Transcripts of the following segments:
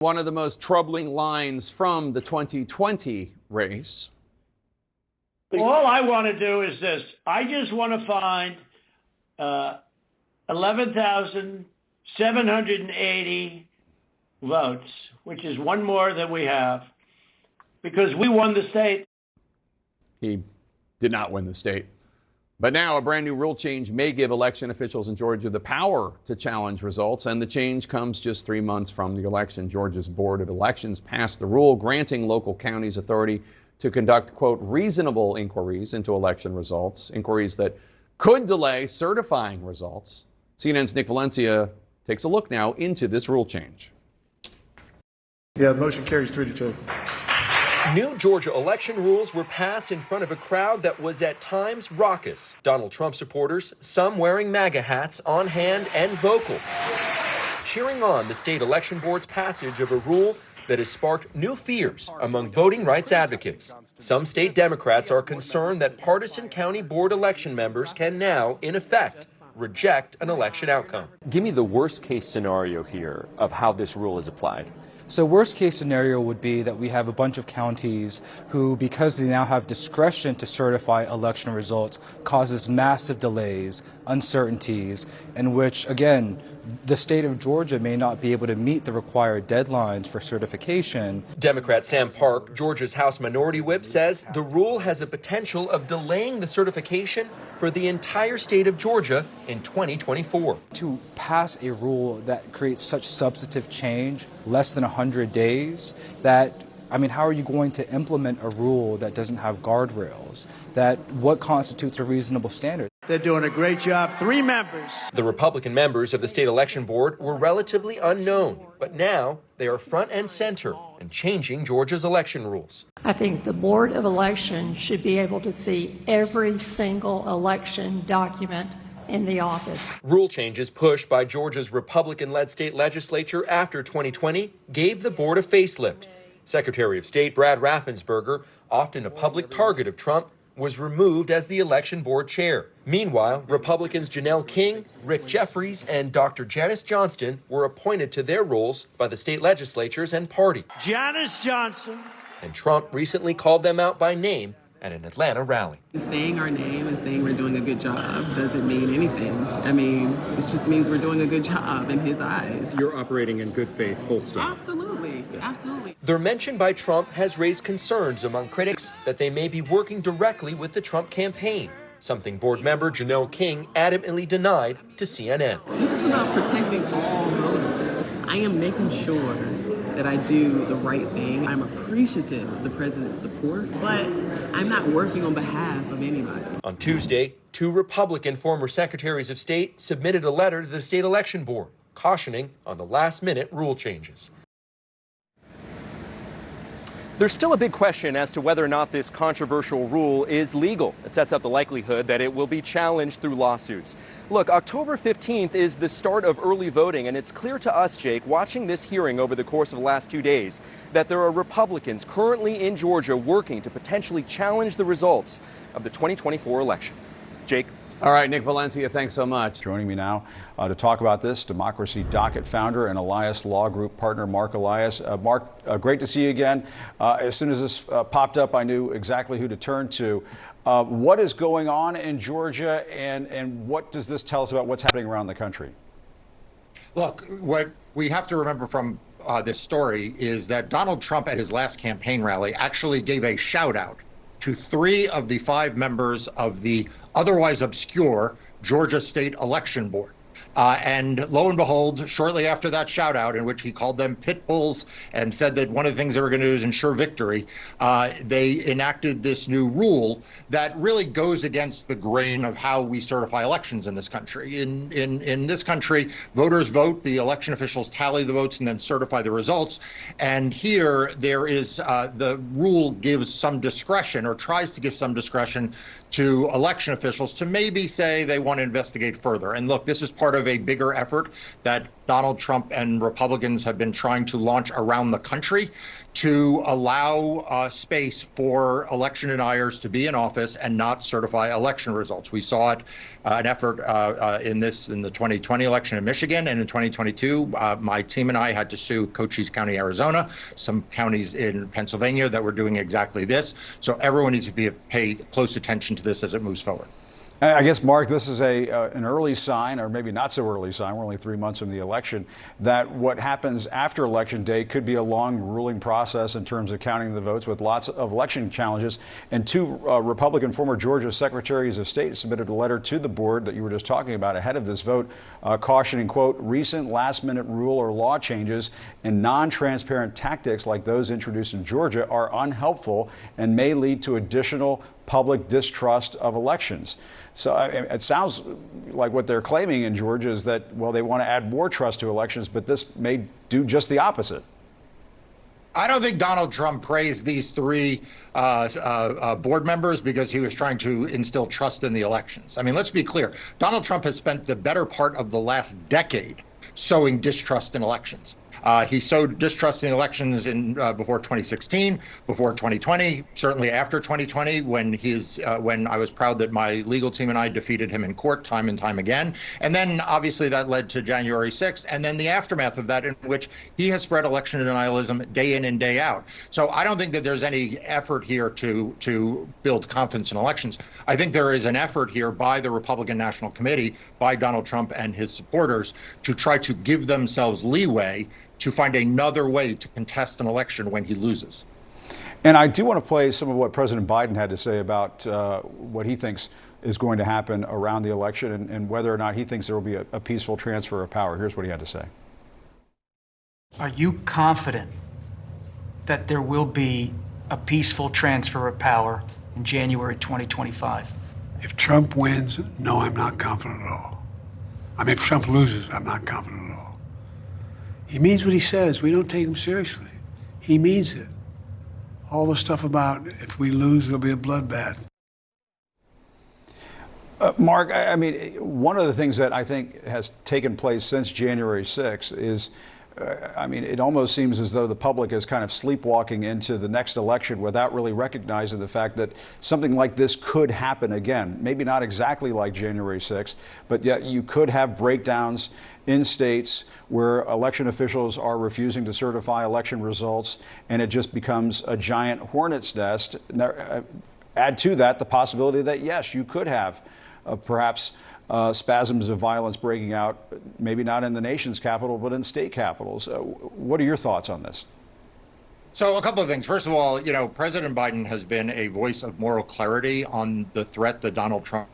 One of the most troubling lines from the 2020 race. All I want to do is this. I just want to find 11,780 votes, which is one more than we have, because we won the state. He did not win the state. But now a brand new rule change may give election officials in Georgia the power to challenge results, and the change comes just 3 months from the election. Georgia's Board of Elections passed the rule granting local counties authority to conduct, quote, reasonable inquiries into election results, inquiries that could delay certifying results. CNN's Nick Valencia takes a look now into this rule change. Yeah, the motion carries 3-2. New Georgia election rules were passed in front of a crowd that was at times raucous. Donald Trump supporters, some wearing MAGA hats, on hand and vocal, cheering on the state election board's passage of a rule that has sparked new fears among voting rights advocates. Some state Democrats are concerned that partisan county board election members can now, in effect, reject an election outcome. Give me the worst case scenario here of how this rule is applied. So worst case scenario would be that we have a bunch of counties who, because they now have discretion to certify election results, causes massive delays, uncertainties, in which, again, the state of Georgia may not be able to meet the required deadlines for certification. Democrat Sam Park, Georgia's House Minority Whip, says the rule has a potential of delaying the certification for the entire state of Georgia in 2024. To pass a rule that creates such substantive change, less than 100 days, that, I mean, how are you going to implement a rule that doesn't have guardrails? That what constitutes a reasonable standard? They're doing a great job. 3 members. The Republican members of the state election board were relatively unknown, but now they are front and center in changing Georgia's election rules. I think the Board of Elections should be able to see every single election document in the office. Rule changes pushed by Georgia's Republican-led state legislature after 2020 gave the board a facelift. Secretary of State Brad Raffensperger, often a public target of Trump, was removed as the election board chair. Meanwhile, Republicans Janelle King, Rick Jeffries, and Dr. Janice Johnston were appointed to their roles by the state legislatures and party. Janice Johnson. And Trump recently called them out by name at an Atlanta rally. Saying our name and saying we're doing a good job doesn't mean anything. I mean, it just means we're doing a good job in his eyes. You're operating in good faith, full stop. Absolutely, absolutely. Their mention by Trump has raised concerns among critics that they may be working directly with the Trump campaign, something board member Janelle King adamantly denied to CNN. This is about protecting all voters. I am making sure that I do the right thing. I'm appreciative of the president's support, but I'm not working on behalf of anybody. On Tuesday, 2 Republican former secretaries of state submitted a letter to the state election board, cautioning on the last-minute rule changes. There's still a big question as to whether or not this controversial rule is legal. It sets up the likelihood that it will be challenged through lawsuits. Look, October 15th is the start of early voting, and it's clear to us, Jake, watching this hearing over the course of the last 2 days, that there are Republicans currently in Georgia working to potentially challenge the results of the 2024 election. Jake? All right, Nick Valencia, thanks so much. Joining me now to talk about this, Democracy Docket founder and Elias Law Group partner, Mark Elias. Mark, great to see you again. As soon as this popped up, I knew exactly who to turn to. What is going on in Georgia, and what does this tell us about what's happening around the country? Look, what we have to remember from this story is that Donald Trump at his last campaign rally actually gave a shout out to 3 of the 5 members of the otherwise obscure Georgia State Election Board. And lo and behold, shortly after that shout out, in which he called them pit bulls and said that one of the things they were going to do is ensure victory, they enacted this new rule that really goes against the grain of how we certify elections in this country. In this country, voters vote, the election officials tally the votes and then certify the results. And here there is the rule gives some discretion, or tries to give some discretion, to election officials to maybe say they want to investigate further. And look, this is part of of a bigger effort that Donald Trump and Republicans have been trying to launch around the country to allow space for election deniers to be in office and not certify election results. We saw it, an effort in the 2020 election in Michigan, and in 2022, my team and I had to sue Cochise County, Arizona, some counties in Pennsylvania that were doing exactly this. So everyone needs to pay close attention to this as it moves forward. I guess, Mark, this is an early sign, or maybe not so early sign, we're only 3 months from the election, that what happens after Election Day could be a long, grueling process in terms of counting the votes with lots of election challenges. And two Republican former Georgia secretaries of state submitted a letter to the board that you were just talking about ahead of this vote, cautioning, quote, recent last-minute rule or law changes and non-transparent tactics like those introduced in Georgia are unhelpful and may lead to additional public distrust of elections. So it sounds like what they're claiming in Georgia is that, well, they want to add more trust to elections, but this may do just the opposite. I don't think Donald Trump praised these three board members because he was trying to instill trust in the elections. I mean, let's be clear. Donald Trump has spent the better part of the last decade sowing distrust in elections. He sowed distrust in elections in before 2016, before 2020, certainly after 2020, when I was proud that my legal team and I defeated him in court time and time again. And then obviously that led to January 6th, and then the aftermath of that, in which he has spread election denialism day in and day out. So I don't think that there's any effort here to build confidence in elections. I think there is an effort here by the Republican National Committee, by Donald Trump and his supporters, to try to give themselves leeway to find another way to contest an election when he loses. And I do want to play some of what President Biden had to say about what he thinks is going to happen around the election and whether or not he thinks there will be a peaceful transfer of power. Here's what he had to say. Are you confident that there will be a peaceful transfer of power in January 2025? If Trump wins, no, I'm not confident at all. I mean, if Trump loses, I'm not confident at all. He means what he says. We don't take him seriously. He means it. All the stuff about if we lose, there'll be a bloodbath. Mark, I mean, one of the things that I think has taken place since January 6th is, I mean, it almost seems as though the public is kind of sleepwalking into the next election without really recognizing the fact that something like this could happen again. Maybe not exactly like January 6th, but yet you could have breakdowns in states where election officials are refusing to certify election results, and it just becomes a giant hornet's nest. Add to that the possibility that, yes, you could have perhaps spasms of violence breaking out, maybe not in the nation's capital, but in state capitals. What are your thoughts on this? So a couple of things. First of all, you know, President Biden has been a voice of moral clarity on the threat that Donald Trump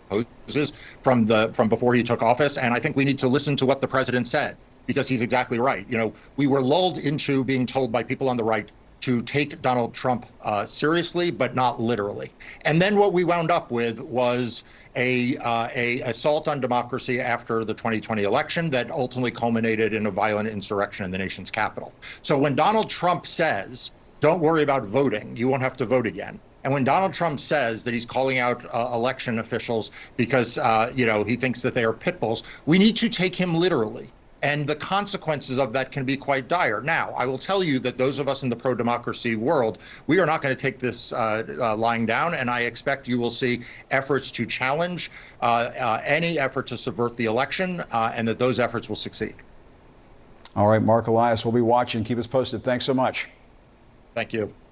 poses from before he took office. And I think we need to listen to what the president said, because he's exactly right. You know, we were lulled into being told by people on the right to take Donald Trump seriously, but not literally. And then what we wound up with was a assault on democracy after the 2020 election that ultimately culminated in a violent insurrection in the nation's capital. So when Donald Trump says, don't worry about voting, you won't have to vote again. And when Donald Trump says that he's calling out election officials because, you know, he thinks that they are pit bulls, we need to take him literally. And the consequences of that can be quite dire. Now, I will tell you that those of us in the pro-democracy world, we are not going to take this lying down, and I expect you will see efforts to challenge any effort to subvert the election, and that those efforts will succeed. All right, Mark Elias, we'll be watching. Keep us posted. Thanks so much. Thank you.